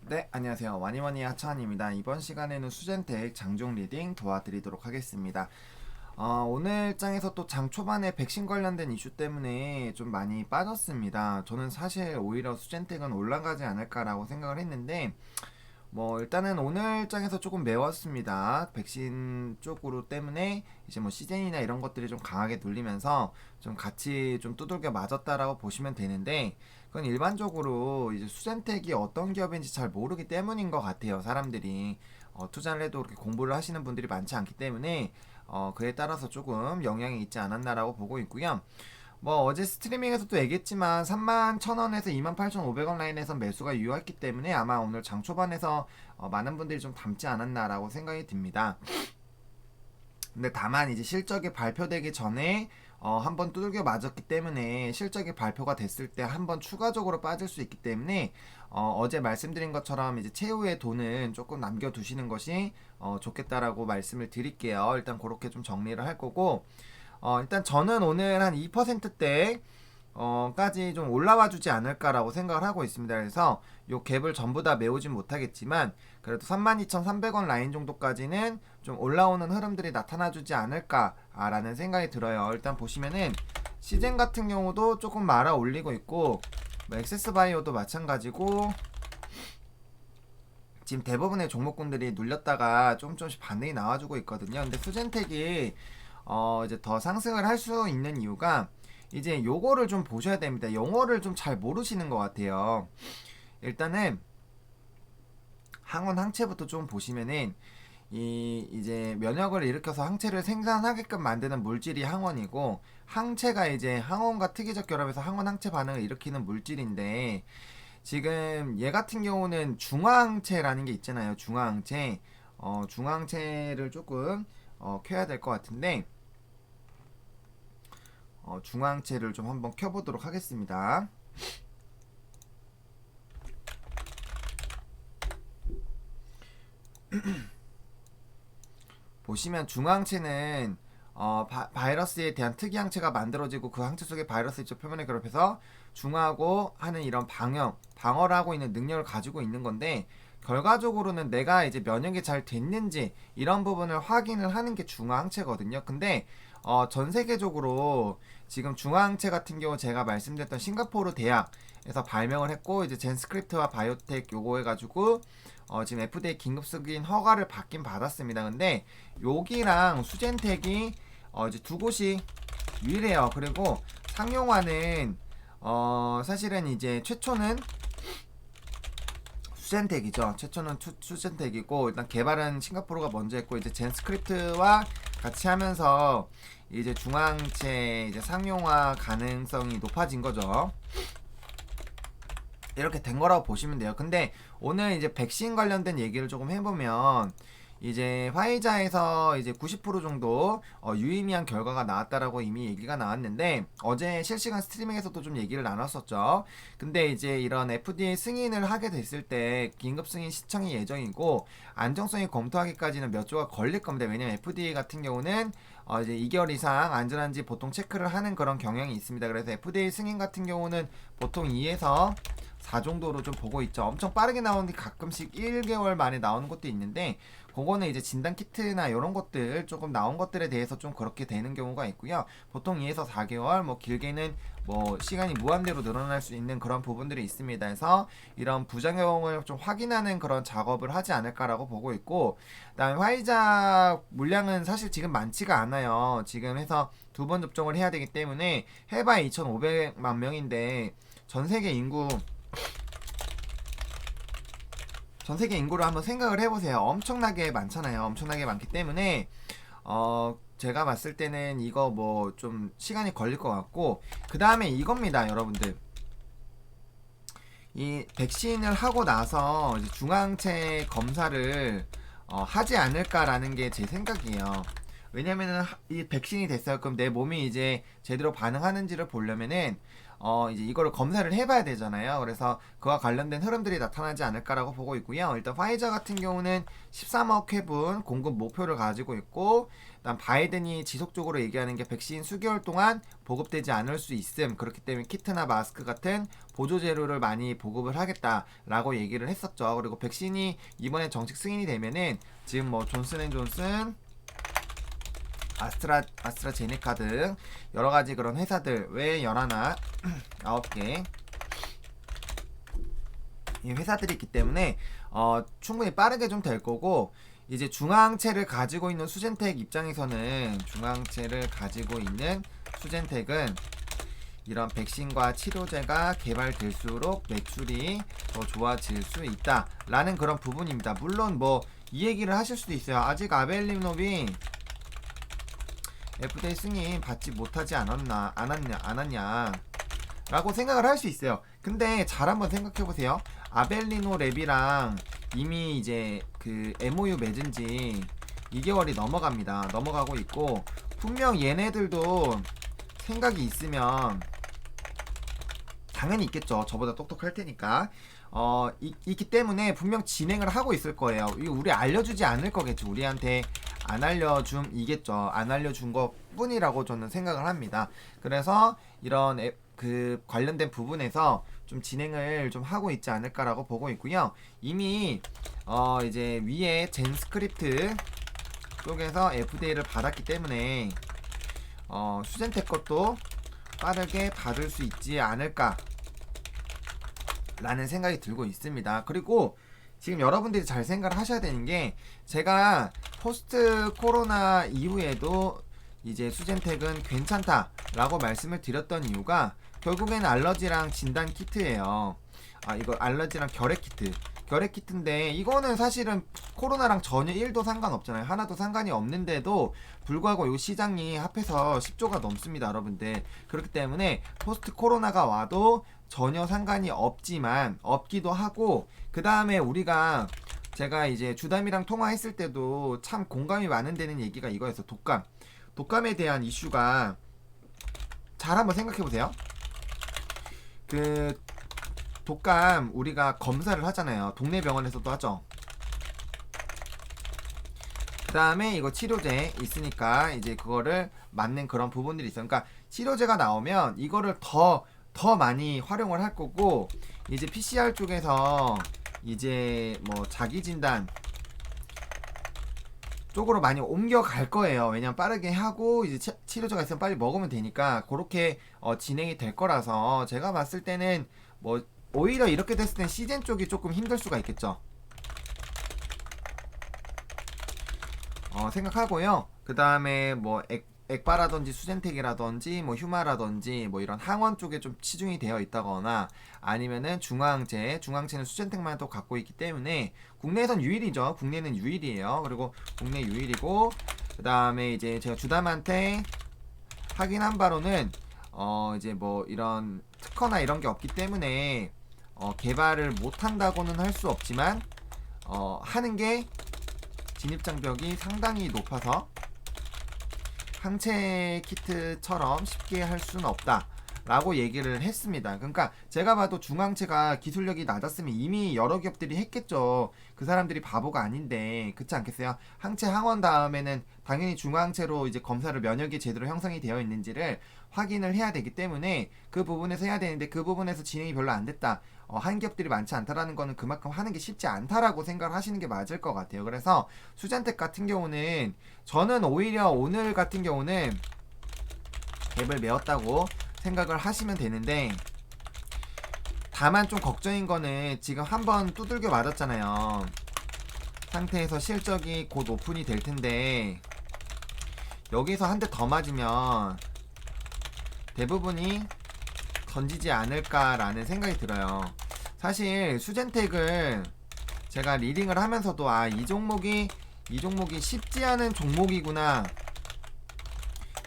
네, 안녕하세요. 와니와니 하차한입니다. 이번 시간에는 수젠텍 장중 리딩 도와드리도록 하겠습니다. 오늘 장에서 또 장 초반에 백신 관련된 이슈 때문에 좀 많이 빠졌습니다. 저는 사실 오히려 수젠텍은 올라가지 않을까라고 생각을 했는데 뭐 일단은 오늘 장에서 조금 매웠습니다. 백신 쪽으로 때문에 이제 뭐 시즌이나 이런 것들이 좀 강하게 눌리면서 좀 같이 좀 두들겨 맞았다라고 보시면 되는데, 그건 일반적으로 이제 수젠텍이 어떤 기업인지 잘 모르기 때문인 것 같아요. 사람들이 투자를 해도 그렇게 공부를 하시는 분들이 많지 않기 때문에 그에 따라서 조금 영향이 있지 않았나라고 보고 있고요. 뭐 어제 스트리밍에서도 얘기했지만 31,000원에서 28,500원 라인에서 매수가 유효했기 때문에 아마 오늘 장 초반에서 많은 분들이 좀 담지 않았나라고 생각이 듭니다. 근데 다만 이제 실적이 발표되기 전에 한번 두들겨 맞았기 때문에 실적이 발표가 됐을 때 한번 추가적으로 빠질 수 있기 때문에 어제 말씀드린 것처럼 이제 최후의 돈은 조금 남겨두시는 것이 좋겠다라고 말씀을 드릴게요. 일단 그렇게 좀 정리를 할 거고, 일단 저는 오늘 한 2%대 까지 좀 올라와 주지 않을까라고 생각을 하고 있습니다. 그래서 요 갭을 전부 다 메우진 못하겠지만 그래도 32,300원 라인 정도까지는 좀 올라오는 흐름들이 나타나 주지 않을까라는 생각이 들어요. 일단 보시면은 시젠 같은 경우도 조금 말아 올리고 있고, 뭐 엑세스바이오도 마찬가지고 지금 대부분의 종목군들이 눌렸다가 조금씩 반등이 나와주고 있거든요. 근데 수젠텍이 이제 더 상승을 할 수 있는 이유가 이제 요거를 좀 보셔야 됩니다. 용어를 좀 잘 모르시는 것 같아요. 일단은 항원 항체부터 좀 보시면은 이제 면역을 일으켜서 항체를 생산하게끔 만드는 물질이 항원이고, 항체가 이제 항원과 특이적 결합에서 항원 항체 반응을 일으키는 물질인데, 지금 얘 같은 경우는 중화항체라는 게 있잖아요. 중화항체. 중화항체를 조금 켜야 될 것 같은데, 중화항체를 좀 한번 켜보도록 하겠습니다. 보시면 중화항체는 바이러스에 대한 특이 항체가 만들어지고 그 항체 속에 바이러스 쪽 표면에 결합해서 중화하고 하는 이런 방어를 하고 있는 능력을 가지고 있는 건데, 결과적으로는 내가 이제 면역이 잘 됐는지 이런 부분을 확인을 하는 게 중화항체거든요. 근데 전 세계적으로 지금 중화항체 같은 경우 제가 말씀드렸던 싱가포르 대학에서 발명을 했고, 이제 젠스크립트와 바이오텍 요거 해가지고 지금 FDA 긴급 승인 허가를 받긴 받았습니다. 근데 여기랑 수젠텍이 이제 두 곳이 유일해요. 그리고 상용화는 사실은 이제 최초는 수젠텍이죠. 최초는 수젠텍이고, 일단 개발은 싱가포르가 먼저 했고, 이제 젠스크립트와 같이 하면서 이제 중앙체 이제 상용화 가능성이 높아진 거죠. 이렇게 된 거라고 보시면 돼요. 근데 오늘 이제 백신 관련된 얘기를 조금 해보면, 이제 화이자에서 이제 90% 정도 유의미한 결과가 나왔다라고 이미 얘기가 나왔는데, 어제 실시간 스트리밍에서도 좀 얘기를 나눴었죠. 근데 이제 이런 FDA 승인을 하게 됐을 때 긴급 승인 시청이 예정이고, 안정성이 검토하기까지는 몇 주가 걸릴 겁니다. 왜냐면 FDA 같은 경우는 이제 2개월 이상 안전한지 보통 체크를 하는 그런 경향이 있습니다. 그래서 FDA 승인 같은 경우는 보통 2에서 4 정도로 좀 보고 있죠. 엄청 빠르게 나오는데 가끔씩 1개월 만에 나오는 것도 있는데, 그거는 이제 진단 키트나 이런 것들 조금 나온 것들에 대해서 좀 그렇게 되는 경우가 있고요. 보통 2에서 4개월, 뭐 길게는 뭐 시간이 무한대로 늘어날 수 있는 그런 부분들이 있습니다. 그래서 이런 부작용을 좀 확인하는 그런 작업을 하지 않을까라고 보고 있고, 그다음에 화이자 물량은 사실 지금 많지가 않아요. 지금 해서 두 번 접종을 해야 되기 때문에 해봐야 2,500만 명인데 전 세계 인구를 한번 생각을 해보세요. 엄청나게 많잖아요. 엄청나게 많기 때문에 제가 봤을 때는 이거 뭐 좀 시간이 걸릴 것 같고, 그 다음에 이겁니다, 여러분들. 이 백신을 하고 나서 이제 중앙체 검사를 하지 않을까라는 게 제 생각이에요. 왜냐면은 이 백신이 됐어요. 그럼 내 몸이 이제 제대로 반응하는지를 보려면은 이제 이거를 검사를 해봐야 되잖아요. 그래서 그와 관련된 흐름들이 나타나지 않을까라고 보고 있고요. 일단 화이자 같은 경우는 13억 회분 공급 목표를 가지고 있고, 일단 바이든이 지속적으로 얘기하는 게 백신 수개월 동안 보급되지 않을 수 있음. 그렇기 때문에 키트나 마스크 같은 보조 재료를 많이 보급을 하겠다라고 얘기를 했었죠. 그리고 백신이 이번에 정식 승인이 되면은 지금 뭐 존슨앤존슨, 아스트라제네카 등 여러가지 그런 회사들 외 11, 9개 이 회사들이 있기 때문에 충분히 빠르게 좀 될 거고, 이제 중앙체를 가지고 있는 수젠텍 입장에서는, 중앙체를 가지고 있는 수젠텍은 이런 백신과 치료제가 개발될수록 매출이 더 좋아질 수 있다라는 그런 부분입니다. 물론 뭐 이 얘기를 하실 수도 있어요. 아직 아벨리노비 FDA 승인 받지 못하지 않았냐 라고 생각을 할 수 있어요. 근데 잘 한번 생각해보세요. 아벨리노 랩이랑 이미 이제 그 MOU 맺은 지 2개월이 넘어가고 있고, 분명 얘네들도 생각이 있으면 당연히 있겠죠. 저보다 똑똑할 테니까. 있기 때문에 분명 진행을 하고 있을 거예요. 이거 우리 알려주지 않을 거겠죠. 우리한테 안 알려줌이겠죠. 안 알려준 것 뿐이라고 저는 생각을 합니다. 그래서 이런 그 관련된 부분에서 좀 진행을 좀 하고 있지 않을까라고 보고 있고요. 이미 이제 위에 젠스크립트 쪽에서 FDA를 받았기 때문에 수젠텍 것도 빠르게 받을 수 있지 않을까 라는 생각이 들고 있습니다. 그리고 지금 여러분들이 잘 생각을 하셔야 되는 게, 제가 포스트 코로나 이후에도 이제 수젠텍은 괜찮다라고 말씀을 드렸던 이유가 결국에는 알러지랑 진단 키트예요. 이거 알러지랑 결핵 키트인데 이거는 사실은 코로나랑 전혀 1도 상관없잖아요. 하나도 상관이 없는데도 불구하고 이 시장이 합해서 10조가 넘습니다, 여러분들. 그렇기 때문에 포스트 코로나가 와도 전혀 상관이 없기도 하고, 그 다음에 제가 이제 주담이랑 통화했을 때도 참 공감이 많은 데는 얘기가 이거였어. 독감에 대한 이슈가, 잘 한번 생각해보세요. 그 독감 우리가 검사를 하잖아요. 동네 병원에서도 하죠. 그 다음에 이거 치료제 있으니까 이제 그거를 맞는 그런 부분들이 있어요. 그러니까 치료제가 나오면 이거를 더 많이 활용을 할 거고, 이제 PCR 쪽에서 이제 뭐 자기 진단 쪽으로 많이 옮겨갈 거예요. 왜냐면 빠르게 하고 이제 치료제가 있으면 빨리 먹으면 되니까, 그렇게 진행이 될 거라서 제가 봤을 때는 뭐 오히려 이렇게 됐을 땐 시젠 쪽이 조금 힘들 수가 있겠죠. 생각하고요. 그 다음에 뭐 액바라든지 수젠텍이라든지 뭐 휴마라든지 뭐 이런 항원 쪽에 좀 치중이 되어 있다거나, 아니면은 중앙체는 수젠텍만 또 갖고 있기 때문에 국내에선 유일이죠. 국내는 유일이에요. 그리고 국내 유일이고, 그 다음에 이제 제가 주담한테 확인한 바로는 이제 뭐 이런 특허나 이런 게 없기 때문에 개발을 못 한다고는 할 수 없지만 하는 게 진입장벽이 상당히 높아서 항체 키트처럼 쉽게 할 수는 없다 라고 얘기를 했습니다. 그러니까 제가 봐도 중앙체가 기술력이 낮았으면 이미 여러 기업들이 했겠죠. 그 사람들이 바보가 아닌데, 그렇지 않겠어요? 항체 항원 다음에는 당연히 중앙체로 이제 검사를 면역이 제대로 형성이 되어 있는지를 확인을 해야 되기 때문에 그 부분에서 해야 되는데, 그 부분에서 진행이 별로 안 됐다, 한 기업들이 많지 않다라는 거는 그만큼 하는 게 쉽지 않다라고 생각을 하시는 게 맞을 것 같아요. 그래서 수젠텍 같은 경우는 저는 오히려 오늘 같은 경우는 갭을 메웠다고 생각을 하시면 되는데, 다만 좀 걱정인 거는 지금 한번 두들겨 맞았잖아요. 상태에서 실적이 곧 오픈이 될 텐데 여기서 한 대 더 맞으면 대부분이 던지지 않을까라는 생각이 들어요. 사실 수젠텍은 제가 리딩을 하면서도 이 종목이 쉽지 않은 종목이구나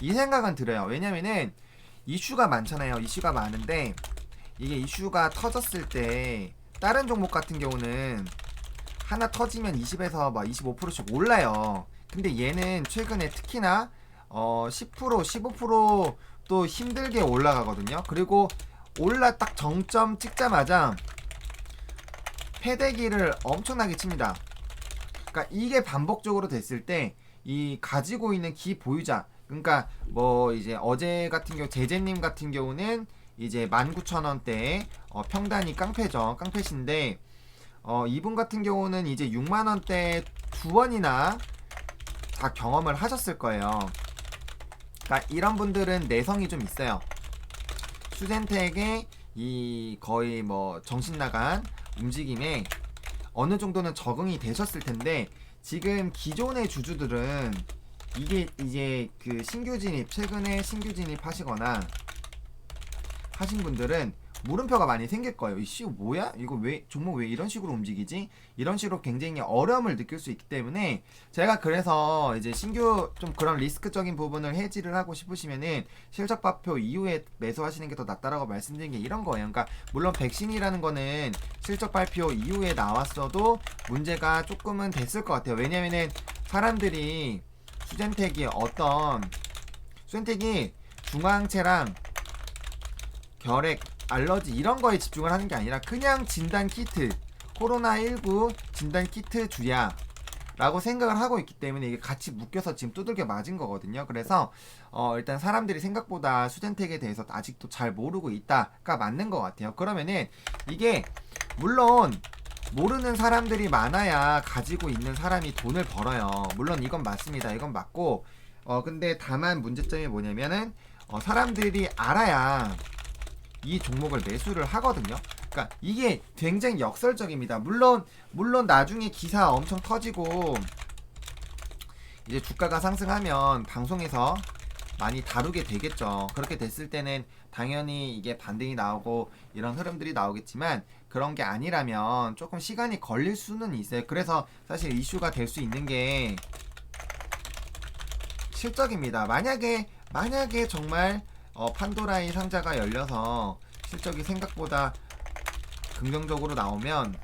이 생각은 들어요. 왜냐면은 이슈가 많잖아요. 이슈가 많은데 이게 이슈가 터졌을 때 다른 종목 같은 경우는 하나 터지면 20에서 막 25%씩 올라요. 근데 얘는 최근에 특히나 10% 15%또 힘들게 올라가거든요. 그리고 딱 정점 찍자마자 패대기를 엄청나게 칩니다. 그러니까 이게 반복적으로 됐을 때 이 가지고 있는 기 보유자, 그러니까 뭐 이제 어제 같은 경우 제재님 같은 경우는 이제 19,000원대에 평단이 깡패죠. 깡패신데 이분 같은 경우는 이제 6만원대 두 번이나 다 경험을 하셨을 거예요. 그러니까 이런 분들은 내성이 좀 있어요. 수젠텍의 이 거의 뭐 정신 나간 움직임에 어느 정도는 적응이 되셨을 텐데, 지금 기존의 주주들은 이게 이제 그 신규 진입, 최근에 신규 진입 하시거나 하신 분들은 물음표가 많이 생길 거예요. 이씨 뭐야? 이거 왜 종목 왜 이런 식으로 움직이지? 이런 식으로 굉장히 어려움을 느낄 수 있기 때문에, 제가 그래서 이제 신규 좀 그런 리스크적인 부분을 해지를 하고 싶으시면은 실적 발표 이후에 매수하시는 게 더 낫다라고 말씀드린 게 이런 거예요. 그러니까 물론 백신이라는 거는 실적 발표 이후에 나왔어도 문제가 조금은 됐을 것 같아요. 왜냐면은 사람들이 수젠텍이 중화항체랑 결핵, 알러지 이런 거에 집중을 하는 게 아니라 그냥 진단 키트, 코로나19 진단 키트 주야 라고 생각을 하고 있기 때문에 이게 같이 묶여서 지금 두들겨 맞은 거거든요. 그래서 일단 사람들이 생각보다 수젠텍에 대해서 아직도 잘 모르고 있다가 맞는 것 같아요. 그러면은 이게 물론 모르는 사람들이 많아야 가지고 있는 사람이 돈을 벌어요. 물론 이건 맞습니다. 이건 맞고 근데 다만 문제점이 뭐냐면은 사람들이 알아야 이 종목을 매수를 하거든요. 그러니까 이게 굉장히 역설적입니다. 물론 나중에 기사 엄청 터지고 이제 주가가 상승하면 방송에서 많이 다루게 되겠죠. 그렇게 됐을 때는 당연히 이게 반등이 나오고 이런 흐름들이 나오겠지만, 그런 게 아니라면 조금 시간이 걸릴 수는 있어요. 그래서 사실 이슈가 될 수 있는 게 실적입니다. 만약에 정말 판도라의 상자가 열려서 실적이 생각보다 긍정적으로 나오면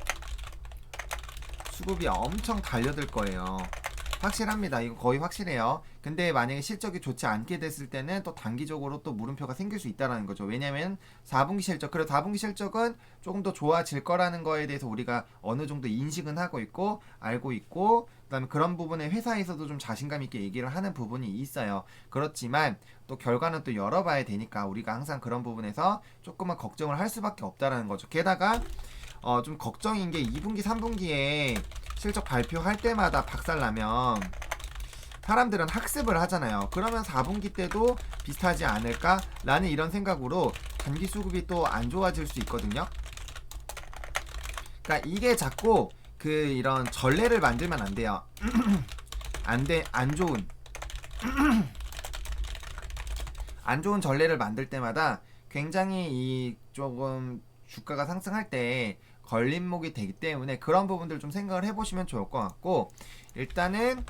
수급이 엄청 달려들 거예요. 확실합니다. 이거 거의 확실해요. 근데 만약에 실적이 좋지 않게 됐을 때는 또 단기적으로 또 물음표가 생길 수 있다는 거죠. 왜냐면 4분기 실적, 그리고 4분기 실적은 조금 더 좋아질 거라는 거에 대해서 우리가 어느 정도 인식은 하고 있고 알고 있고, 그다음에 그런 부분에 회사에서도 좀 자신감 있게 얘기를 하는 부분이 있어요. 그렇지만 또 결과는 또 열어봐야 되니까 우리가 항상 그런 부분에서 조금만 걱정을 할 수밖에 없다라는 거죠. 게다가 좀 걱정인 게 2분기, 3분기에 실적 발표할 때마다 박살나면 사람들은 학습을 하잖아요. 그러면 4분기 때도 비슷하지 않을까라는 이런 생각으로 단기 수급이 또 안 좋아질 수 있거든요. 그러니까 이게 자꾸 이런 전례를 만들면 안 돼요. 안 좋은 전례를 만들 때마다 굉장히 이 조금 주가가 상승할 때 걸림목이 되기 때문에 그런 부분들 좀 생각을 해보시면 좋을 것 같고, 일단은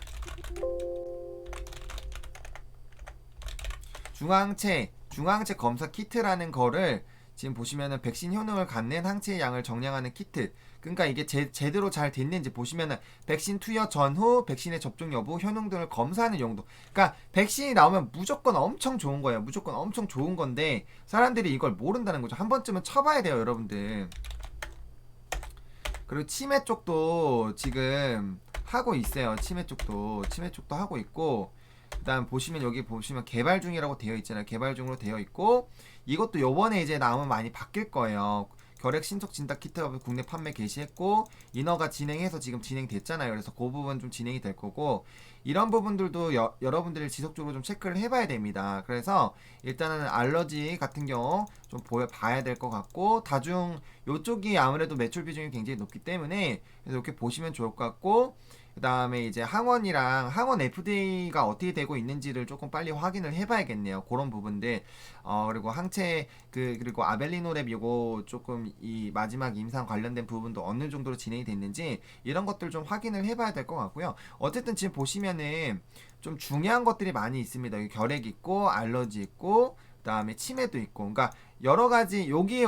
중화항체 검사 키트라는 거를 지금 보시면은 백신 효능을 갖는 항체의 양을 정량하는 키트, 그러니까 이게 제대로 잘 됐는지 보시면은 백신 투여 전후 백신의 접종 여부 효능 등을 검사하는 용도. 그러니까 백신이 나오면 무조건 엄청 좋은 거예요. 무조건 엄청 좋은 건데 사람들이 이걸 모른다는 거죠. 한 번쯤은 쳐봐야 돼요, 여러분들. 그리고 치매 쪽도 지금 하고 있어요. 치매 쪽도 하고 있고, 그다음 보시면 여기 보시면 개발 중이라고 되어 있잖아요. 개발 중으로 되어 있고, 이것도 요번에 이제 나오면 많이 바뀔 거예요. 결핵 신속 진단 키트가 국내 판매 개시했고 인허가 진행해서 지금 진행됐잖아요. 그래서 그 부분 좀 진행이 될 거고, 이런 부분들도 여러분들이 지속적으로 좀 체크를 해봐야 됩니다. 그래서 일단은 알러지 같은 경우 좀 봐야 될 것 같고, 다중 요쪽이 아무래도 매출 비중이 굉장히 높기 때문에 그래서 이렇게 보시면 좋을 것 같고, 그 다음에 이제 항원 FDA가 어떻게 되고 있는지를 조금 빨리 확인을 해봐야겠네요. 그런 부분들. 그리고 항체 그리고 아벨리노랩 요거 조금 이 마지막 임상 관련된 부분도 어느 정도로 진행이 됐는지 이런 것들 좀 확인을 해봐야 될 것 같고요. 어쨌든 지금 보시면은 좀 중요한 것들이 많이 있습니다. 여기 결핵 있고 알러지 있고 그다음에 치매도 있고, 그러니까 여러 가지 여기에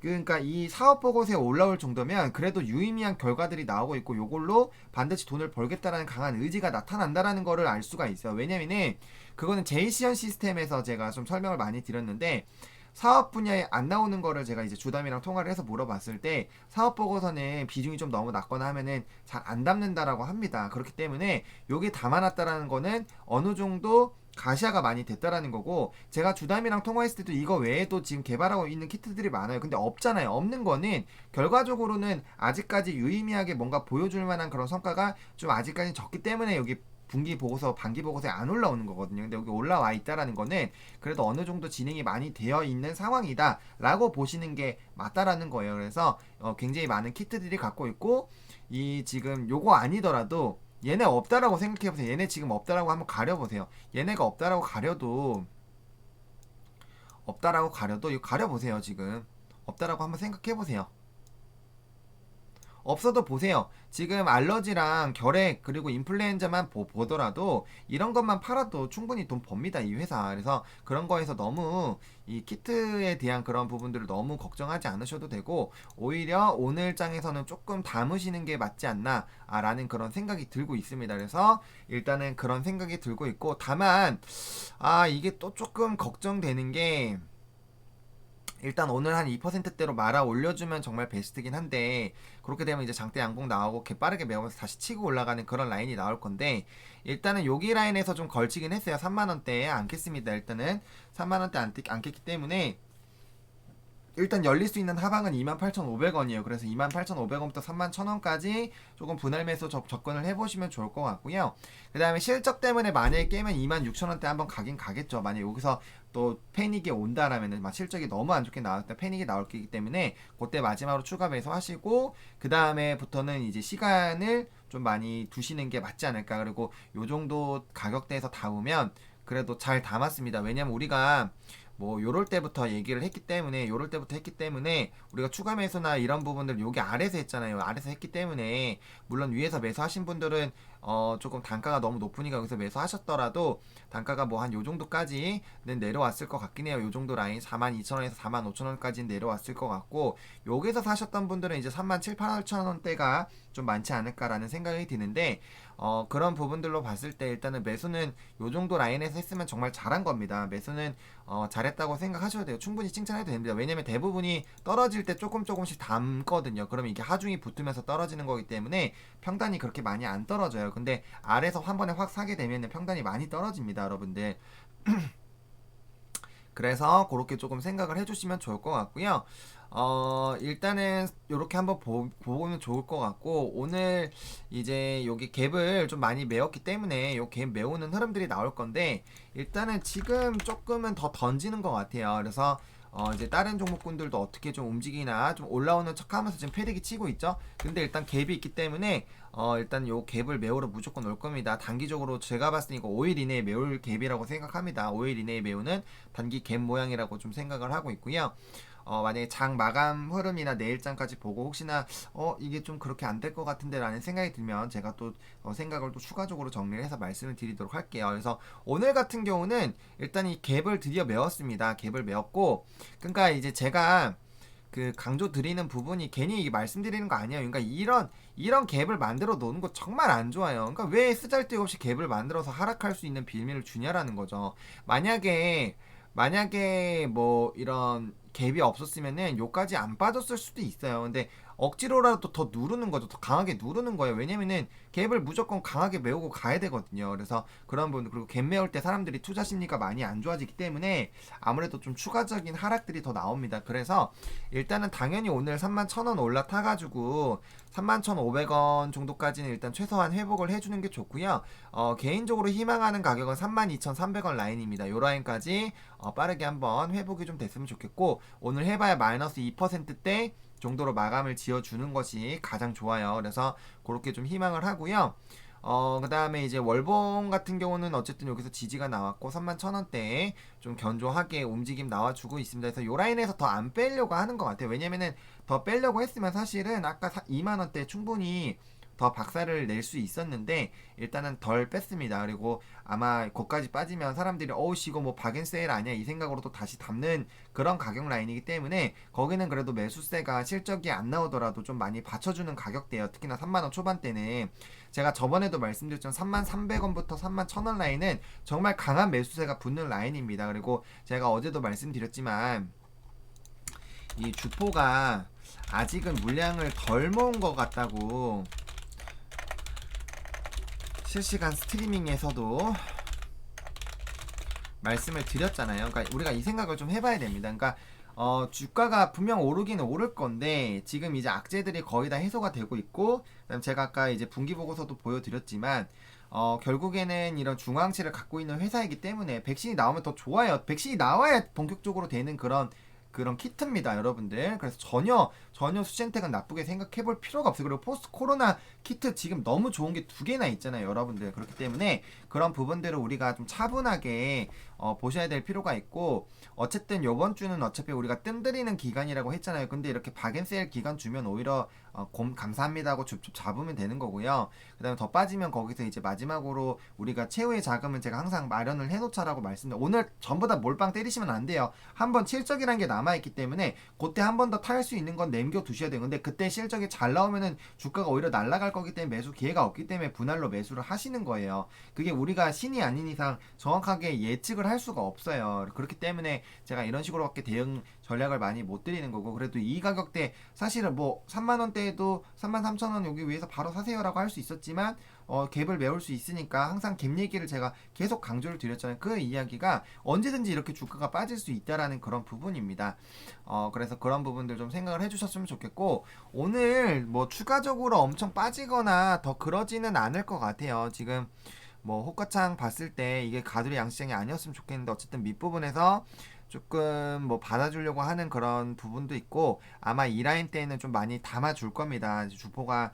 그러니까 이 사업 보고서에 올라올 정도면 그래도 유의미한 결과들이 나오고 있고, 요걸로 반드시 돈을 벌겠다라는 강한 의지가 나타난다라는 거를 알 수가 있어요. 왜냐면은 그거는 제이시언 시스템에서 제가 좀 설명을 많이 드렸는데, 사업 분야에 안 나오는 거를 제가 이제 주담이랑 통화를 해서 물어봤을 때 사업 보고서는 비중이 좀 너무 낮거나 하면은 잘 안 담는다라고 합니다. 그렇기 때문에 요게 담아놨다라는 거는 어느 정도 가시화가 많이 됐다라는 거고, 제가 주담이랑 통화했을 때도 이거 외에도 지금 개발하고 있는 키트들이 많아요. 근데 없잖아요. 없는 거는 결과적으로는 아직까지 유의미하게 뭔가 보여줄 만한 그런 성과가 좀 아직까지 적기 때문에 여기 분기 보고서, 반기 보고서에 안 올라오는 거거든요. 근데 여기 올라와 있다라는 거는 그래도 어느 정도 진행이 많이 되어 있는 상황이다라고 보시는 게 맞다라는 거예요. 그래서 굉장히 많은 키트들이 갖고 있고, 이 지금 요거 아니더라도 얘네 없다라고 생각해보세요. 얘네 지금 없다라고 한번 가려보세요. 얘네가 없다라고 가려도 이거 가려보세요. 지금 없다라고 한번 생각해보세요. 없어도 보세요. 지금 알러지랑 결핵 그리고 인플루엔자만 보더라도 이런 것만 팔아도 충분히 돈 법니다, 이 회사. 그래서 그런 거에서 너무 이 키트에 대한 그런 부분들을 너무 걱정하지 않으셔도 되고, 오히려 오늘 장에서는 조금 담으시는 게 맞지 않나 라는 그런 생각이 들고 있습니다. 그래서 일단은 그런 생각이 들고 있고, 다만 이게 또 조금 걱정되는 게, 일단 오늘 한 2%대로 말아 올려주면 정말 베스트긴 한데, 그렇게 되면 이제 장대 양봉 나오고 빠르게 메우면서 다시 치고 올라가는 그런 라인이 나올 건데, 일단은 여기 라인에서 좀 걸치긴 했어요. 3만원대에 안겠습니다. 일단은 3만원대 안 깼기 때문에 일단 열릴 수 있는 하방은 28,500원이에요. 그래서 28,500원부터 31,000원까지 조금 분할 매수 접근을 해보시면 좋을 것 같고요. 그 다음에 실적 때문에 만약에 깨면 26,000원대 한번 가긴 가겠죠. 만약에 여기서 또 패닉이 온다라면은 막 실적이 너무 안 좋게 나왔다 패닉이 나올 거기 때문에 그때 마지막으로 추가 매수하시고, 그 다음에부터는 이제 시간을 좀 많이 두시는 게 맞지 않을까. 그리고 요 정도 가격대에서 담으면 그래도 잘 담았습니다. 왜냐면 우리가 뭐 요럴 때부터 했기 때문에 우리가 추가 매수나 이런 부분들 여기 아래서 했잖아요. 아래서 했기 때문에, 물론 위에서 매수하신 분들은 조금 단가가 너무 높으니까 여기서 매수하셨더라도 단가가 뭐 한 요 정도까지는 내려왔을 것 같긴 해요. 요 정도 라인 42,000원에서 45,000원까지는 내려왔을 것 같고, 여기서 사셨던 분들은 이제 37,800원대가 좀 많지 않을까라는 생각이 드는데, 그런 부분들로 봤을 때 일단은 매수는 요 정도 라인에서 했으면 정말 잘한 겁니다. 매수는 잘했다고 생각하셔도 돼요. 충분히 칭찬해도 됩니다. 왜냐면 대부분이 떨어질 때 조금씩 담거든요. 그러면 이게 하중이 붙으면서 떨어지는 거기 때문에 평단이 그렇게 많이 안 떨어져요. 근데 아래서 한 번에 확 사게 되면 평단이 많이 떨어집니다, 여러분들. 그래서 그렇게 조금 생각을 해주시면 좋을 것 같고요. 일단은 이렇게 한번 보면 좋을 것 같고, 오늘 이제 여기 갭을 좀 많이 메웠기 때문에 요 갭 메우는 흐름들이 나올 건데, 일단은 지금 조금은 더 던지는 것 같아요. 그래서 이제 다른 종목군들도 어떻게 좀 움직이나 좀 올라오는 척 하면서 지금 패대기 치고 있죠. 근데 일단 갭이 있기 때문에 일단 요 갭을 메우러 무조건 올 겁니다. 단기적으로 제가 봤을 때 이거 5일 이내에 메울 갭이라고 생각합니다. 5일 이내에 메우는 단기 갭 모양이라고 좀 생각을 하고 있고요. 만약에 장 마감 흐름이나 내일장까지 보고 혹시나 이게 좀 그렇게 안 될 것 같은데 라는 생각이 들면 제가 또 생각을 또 추가적으로 정리를 해서 말씀을 드리도록 할게요. 그래서 오늘 같은 경우는 일단 이 갭을 드디어 메웠습니다. 갭을 메웠고, 그러니까 이제 제가 그 강조 드리는 부분이 괜히 말씀드리는 거 아니에요. 그러니까 이런 갭을 만들어 놓는 거 정말 안 좋아요. 그러니까 왜 쓰잘데없이 갭을 만들어서 하락할 수 있는 빌미를 주냐라는 거죠. 만약에 뭐 이런 갭이 없었으면은 요까지 안 빠졌을 수도 있어요. 근데 억지로라도 더 누르는 거죠. 더 강하게 누르는 거예요. 왜냐면은 갭을 무조건 강하게 메우고 가야 되거든요. 그래서 그런 부분, 그리고 갭 메울 때 사람들이 투자 심리가 많이 안 좋아지기 때문에 아무래도 좀 추가적인 하락들이 더 나옵니다. 그래서 일단은 당연히 오늘 31,000원 올라타가지고 31,500원 정도까지는 일단 최소한 회복을 해주는 게 좋고요. 개인적으로 희망하는 가격은 32,300원 라인입니다. 요 라인까지 빠르게 한번 회복이 좀 됐으면 좋겠고, 오늘 해봐야 마이너스 2%대 정도로 마감을 지어주는 것이 가장 좋아요. 그래서 그렇게 좀 희망을 하고요. 그 다음에 이제 월봉 같은 경우는 어쨌든 여기서 지지가 나왔고 31,000원대에 좀 견조하게 움직임 나와주고 있습니다. 그래서 요 라인에서 더 안 빼려고 하는 것 같아요. 왜냐면은 더 빼려고 했으면 사실은 아까 2만원대 충분히 더 박살을 낼 수 있었는데 일단은 덜 뺐습니다. 그리고 아마 거기까지 빠지면 사람들이 어우씨 이거 뭐 박앤세일 아니야 이 생각으로 또 다시 담는 그런 가격 라인이기 때문에, 거기는 그래도 매수세가 실적이 안 나오더라도 좀 많이 받쳐주는 가격대예요. 특히나 3만원 초반대는 제가 저번에도 말씀드렸지만 33,300원부터 31,000원 라인은 정말 강한 매수세가 붙는 라인입니다. 그리고 제가 어제도 말씀드렸지만 이 주포가 아직은 물량을 덜 모은 것 같다고 실시간 스트리밍에서도 말씀을 드렸잖아요. 그러니까 우리가 이 생각을 좀 해봐야 됩니다. 그러니까 주가가 분명 오르기는 오를 건데 지금 이제 악재들이 거의 다 해소가 되고 있고, 그다음 제가 아까 이제 분기 보고서도 보여드렸지만 결국에는 이런 중앙체를 갖고 있는 회사이기 때문에 백신이 나오면 더 좋아요. 백신이 나와야 본격적으로 되는 그런 키트입니다, 여러분들. 그래서 전혀 수젠텍은 나쁘게 생각해 볼 필요가 없어요. 그리고 포스트 코로나 키트 지금 너무 좋은 게 두 개나 있잖아요, 여러분들. 그렇기 때문에 그런 부분들을 우리가 좀 차분하게 보셔야 될 필요가 있고, 어쨌든 요번 주는 어차피 우리가 뜸들이는 기간이라고 했잖아요. 근데 이렇게 박앤세일 기간 주면 오히려 감사합니다 하고 줍줍 잡으면 되는 거고요. 그 다음에 더 빠지면 거기서 이제 마지막으로 우리가 최후의 자금은 제가 항상 마련을 해놓자라고 말씀드려요. 오늘 전부 다 몰빵 때리시면 안 돼요. 한번 실적이라는 게 남아있기 때문에 그때 한 번 더 탈 수 있는 건 남겨두셔야 돼요. 근데 그때 실적이 잘 나오면은 주가가 오히려 날아갈 거기 때문에 매수 기회가 없기 때문에 분할로 매수를 하시는 거예요. 그게 우리가 신이 아닌 이상 정확하게 예측을 할 수가 없어요. 그렇기 때문에 제가 이런 식으로밖에 대응 전략을 많이 못 드리는 거고, 그래도 이 가격대 사실은 뭐 3만원대에도 33,000원 여기 위에서 바로 사세요라고 할 수 있었지만 갭을 메울 수 있으니까 항상 갭 얘기를 제가 계속 강조를 드렸잖아요. 그 이야기가 언제든지 이렇게 주가가 빠질 수 있다라는 그런 부분입니다. 그래서 그런 부분들 좀 생각을 해주셨으면 좋겠고, 오늘 뭐 추가적으로 엄청 빠지거나 더 그러지는 않을 것 같아요. 지금 뭐 호가창 봤을 때 이게 가두리 양시장이 아니었으면 좋겠는데 어쨌든 밑부분에서 조금 뭐 받아주려고 하는 그런 부분도 있고, 아마 이 라인 때에는 좀 많이 담아줄 겁니다. 주포가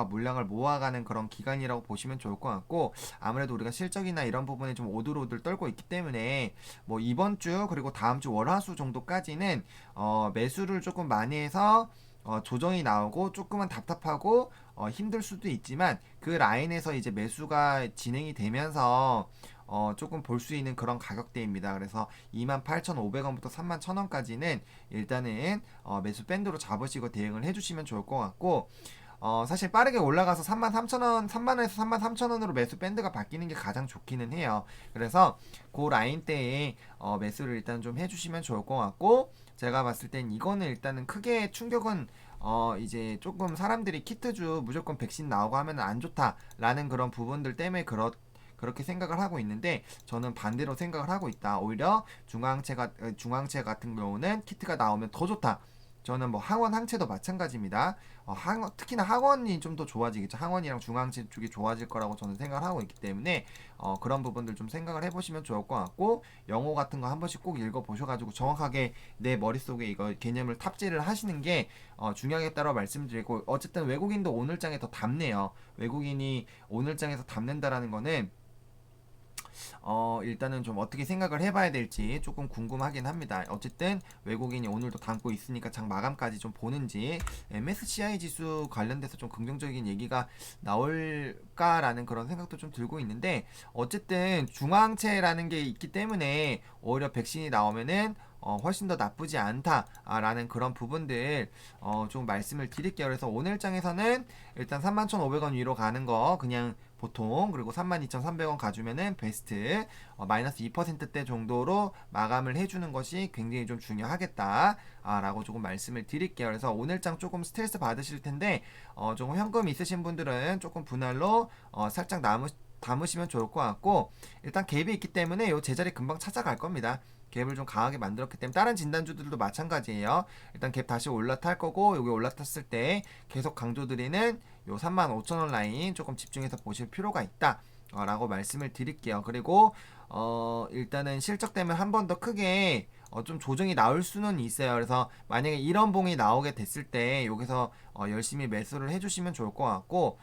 물량을 모아가는 그런 기간이라고 보시면 좋을 것 같고, 아무래도 우리가 실적이나 이런 부분에 좀 오들오들 떨고 있기 때문에 뭐 이번 주 그리고 다음 주 월화수 정도까지는 매수를 조금 많이 해서 조정이 나오고 조금은 답답하고 힘들 수도 있지만, 그 라인에서 이제 매수가 진행이 되면서 조금 볼 수 있는 그런 가격대입니다. 그래서 28,500원부터 31,000원까지는 일단은 매수 밴드로 잡으시고 대응을 해주시면 좋을 것 같고, 사실 빠르게 올라가서 33,000원, 3만원에서 33,000원으로 매수 밴드가 바뀌는 게 가장 좋기는 해요. 그래서 그 라인대에 매수를 일단 좀 해주시면 좋을 것 같고, 제가 봤을 땐 이거는 일단은 크게 충격은 이제 조금 사람들이 키트주 무조건 백신 나오고 하면 안 좋다라는 그런 부분들 때문에 그렇게 생각을 하고 있는데, 저는 반대로 생각을 하고 있다. 오히려 중앙체 같은 경우는 키트가 나오면 더 좋다. 저는 뭐 항원 항체도 마찬가지입니다. 특히나 항원이 좀 더 좋아지겠죠. 항원이랑 중앙체 쪽이 좋아질 거라고 저는 생각을 하고 있기 때문에 그런 부분들 좀 생각을 해보시면 좋을 것 같고, 영어 같은 거 한 번씩 꼭 읽어보셔가지고 정확하게 내 머릿속에 이거 개념을 탑재를 하시는 게 중요하겠다고 말씀드리고, 어쨌든 외국인도 오늘장에 더 담네요. 외국인이 오늘장에서 담는다라는 거는 일단은 좀 어떻게 생각을 해봐야 될지 조금 궁금하긴 합니다. 어쨌든 외국인이 오늘도 담고 있으니까 장 마감까지 좀 보는지, MSCI 지수 관련돼서 좀 긍정적인 얘기가 나올까라는 그런 생각도 좀 들고 있는데, 어쨌든 중앙체라는 게 있기 때문에 오히려 백신이 나오면은 훨씬 더 나쁘지 않다라는 그런 부분들 좀 말씀을 드릴게요. 그래서 오늘장에서는 일단 31,500원 위로 가는 거 그냥 보통, 그리고 32,300원 가주면은 베스트 마이너스 2%대 정도로 마감을 해주는 것이 굉장히 좀 중요하겠다 라고 조금 말씀을 드릴게요. 그래서 오늘장 조금 스트레스 받으실 텐데 조금 현금 있으신 분들은 조금 분할로 살짝 담으시면 좋을 것 같고, 일단 갭이 있기 때문에 요 제자리 금방 찾아갈 겁니다. 갭을 좀 강하게 만들었기 때문에 다른 진단주들도 마찬가지예요. 일단 갭 다시 올라탈 거고, 여기 올라탔을 때 계속 강조드리는 요 35,000원 라인 조금 집중해서 보실 필요가 있다 라고 말씀을 드릴게요. 그리고 일단은 실적 때문에 한 번 더 크게 좀 조정이 나올 수는 있어요. 그래서 만약에 이런 봉이 나오게 됐을 때 여기서 열심히 매수를 해주시면 좋을 것 같고,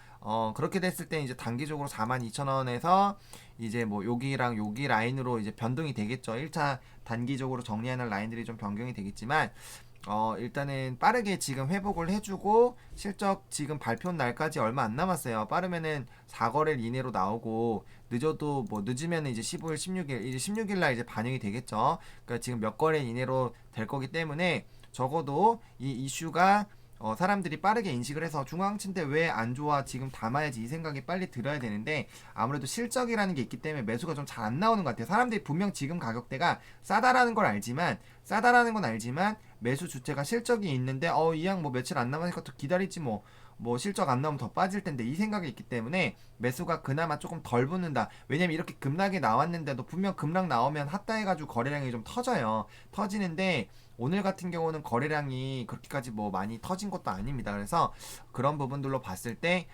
그렇게 됐을 때 이제 단기적으로 42,000원에서 이제 뭐 여기랑 여기 라인으로 이제 변동이 되겠죠. 1차 단기적으로 정리하는 라인들이 좀 변경이 되겠지만, 일단은 빠르게 지금 회복을 해주고, 실적 지금 발표 날까지 얼마 안 남았어요. 빠르면은 4거래일 이내로 나오고, 늦어도 뭐 늦으면 이제 15일, 16일, 이제 16일 날 이제 반영이 되겠죠. 그러니까 지금 몇 거래일 이내로 될 거기 때문에 적어도 이 이슈가 사람들이 빠르게 인식을 해서 중앙치인데 왜 안 좋아 지금 담아야지 이 생각이 빨리 들어야 되는데 아무래도 실적이라는 게 있기 때문에 매수가 좀 잘 안 나오는 것 같아요. 사람들이 분명 지금 가격대가 싸다라는 건 알지만 매수 주체가 실적이 있는데 이 양 뭐 며칠 안 남으니까 또 기다리지 뭐 실적 안 나오면 더 빠질 텐데 이 생각이 있기 때문에 매수가 그나마 조금 덜 붙는다. 왜냐면 이렇게 급락이 나왔는데도 분명 급락 나오면 핫다 해가지고 거래량이 좀 터져요. 터지는데 오늘 같은 경우는 거래량이 그렇게까지 뭐 많이 터진 것도 아닙니다. 그래서 그런 부분들로 봤을 때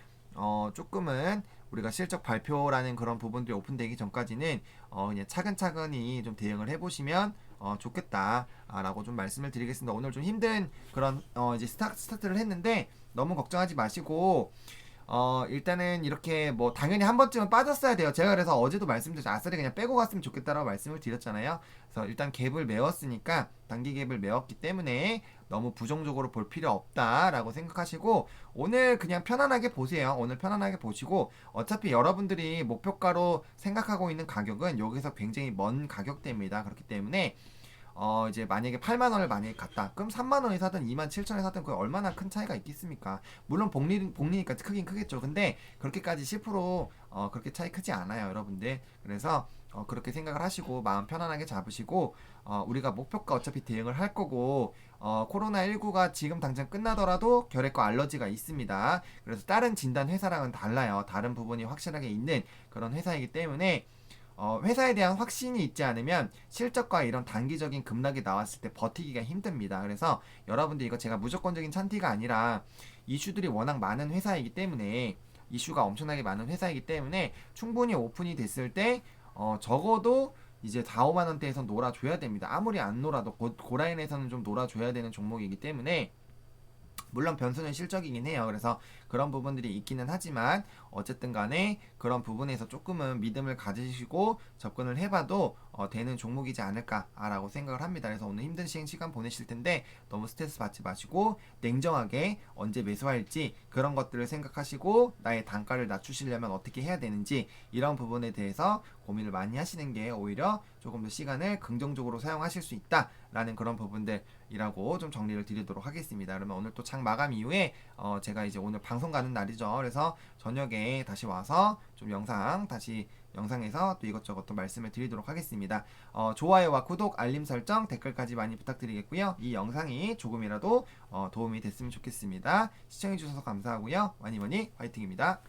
조금은 우리가 실적 발표라는 그런 부분들이 오픈되기 전까지는 그냥 차근차근히 좀 대응을 해보시면 좋겠다라고 좀 말씀을 드리겠습니다. 오늘 좀 힘든 그런 이제 스타트를 했는데 너무 걱정하지 마시고 일단은 이렇게 뭐 당연히 한 번쯤은 빠졌어야 돼요. 제가 그래서 어제도 말씀드렸죠. 아싸리 그냥 빼고 갔으면 좋겠다라고 말씀을 드렸잖아요. 그래서 일단 갭을 메웠으니까 단기 갭을 메웠기 때문에 너무 부정적으로 볼 필요 없다라고 생각하시고 오늘 그냥 편안하게 보세요. 오늘 편안하게 보시고 어차피 여러분들이 목표가로 생각하고 있는 가격은 여기서 굉장히 먼 가격대입니다. 그렇기 때문에 이제 만약에 8만 원을 만약에 갔다. 그럼 3만 원에 사든 2만 7천 원에 사든 그 얼마나 큰 차이가 있겠습니까? 물론 복리니까 크긴 크겠죠. 근데 그렇게까지 10% 그렇게 차이 크지 않아요, 여러분들. 그래서 그렇게 생각을 하시고 마음 편안하게 잡으시고 우리가 목표가 어차피 대응을 할 거고 코로나19가 지금 당장 끝나더라도 결핵과 알러지가 있습니다. 그래서 다른 진단 회사랑은 달라요. 다른 부분이 확실하게 있는 그런 회사이기 때문에 회사에 대한 확신이 있지 않으면 실적과 이런 단기적인 급락이 나왔을 때 버티기가 힘듭니다. 그래서 여러분들 이거 제가 무조건적인 찬티가 아니라 이슈들이 워낙 많은 회사이기 때문에 이슈가 엄청나게 많은 회사이기 때문에 충분히 오픈이 됐을 때 적어도 이제 4, 5만 원대에서 놀아줘야 됩니다. 아무리 안 놀아도 고라인에서는 좀 놀아줘야 되는 종목이기 때문에 물론 변수는 실적이긴 해요. 그래서 그런 부분들이 있기는 하지만 어쨌든 간에 그런 부분에서 조금은 믿음을 가지시고 접근을 해봐도 되는 종목이지 않을까라고 생각을 합니다. 그래서 오늘 힘든 시간 보내실 텐데 너무 스트레스 받지 마시고 냉정하게 언제 매수할지 그런 것들을 생각하시고 나의 단가를 낮추시려면 어떻게 해야 되는지 이런 부분에 대해서 고민을 많이 하시는 게 오히려 조금 더 시간을 긍정적으로 사용하실 수 있다라는 그런 부분들이라고 좀 정리를 드리도록 하겠습니다. 그러면 오늘 또 장 마감 이후에 제가 이제 오늘 방송 가는 날이죠. 그래서 저녁에 다시 와서 좀 영상에서 또 이것저것 또 말씀을 드리도록 하겠습니다. 좋아요와 구독, 알림 설정, 댓글까지 많이 부탁드리겠고요. 이 영상이 조금이라도 도움이 됐으면 좋겠습니다. 시청해주셔서 감사하고요. 많이 화이팅입니다.